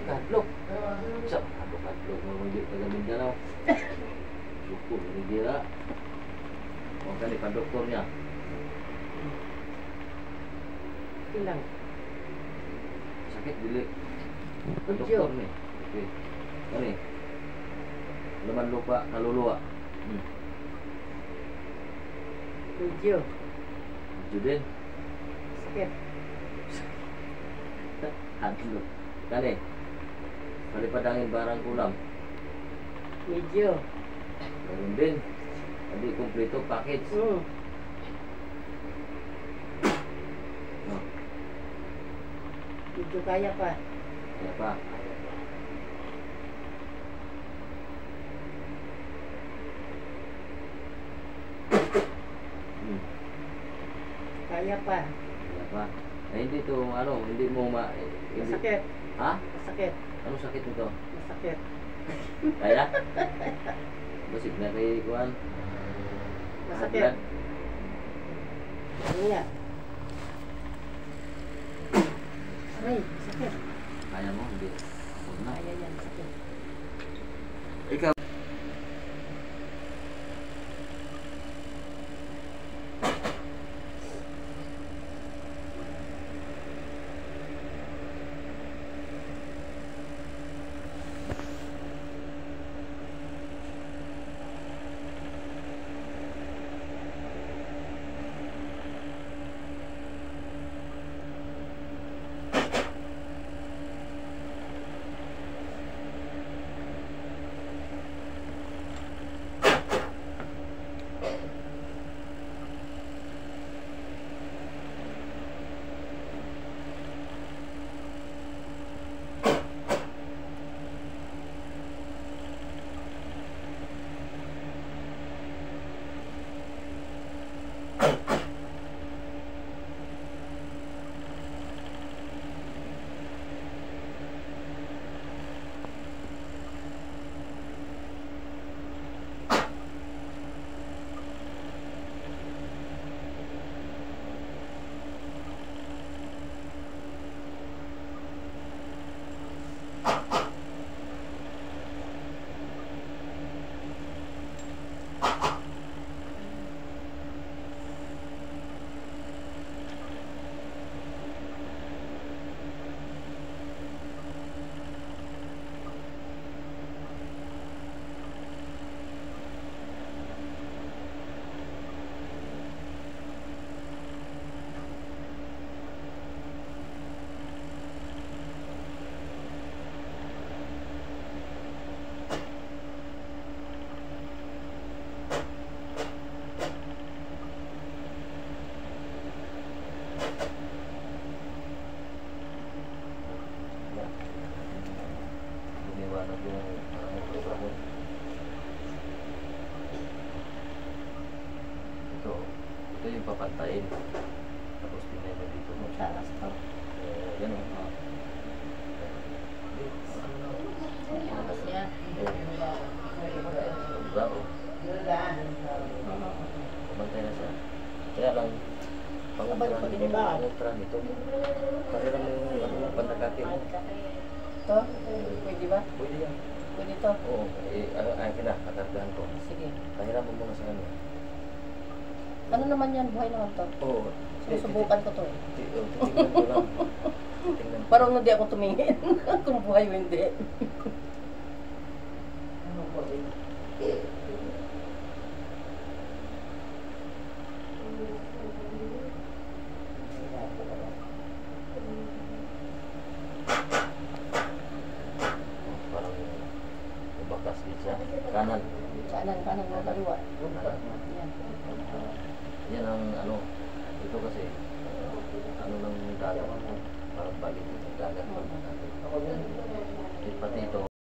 kadlok. Sa kadlok mo hindi taga Mindanao. Suko ni dira. O kani pa doktor niya. Ilang. Sakit dili. Doktor ni. Okay. Kani. Laman lupa kaluluwa. Medyo. Medyo din. Sakit. Hadlok. Kani. Palipadangin barang kulam. Medyo. Meron din. Hindi kumpleto package. No. Medyo kaya pa. Kaya pa. Kaya pa. Kaya pa. Hindi to ano, hindi mo Masakit. Ha? Masakit. Ano sakit nito? Masakit. Kaya? Basig na kay kuan. Masakit. Ano yan? Aray, masakit. Kaya mo? Hindi. Huwag na. Kaya yan, masakit. Ikaw. Ito yung papantayin. Tapos pinay mo dito mo. Salas to. Yan o. Salas yan. Bravo. Pabantay na siya. Kaya lang, pang-ultra nito. Parang yung pandakati mo. Ito? Pwede ba? Pwede yan. Pwede to? Oo. Ay kina, katardahan ko. Sige. Pahiram mo muna sa kanya. Ano naman yan? Buhay naman to. Oo. Susubukan ko to. Titingnan ko lang. Titingnan ko. Parang hindi ako tumingin kung buhay o hindi.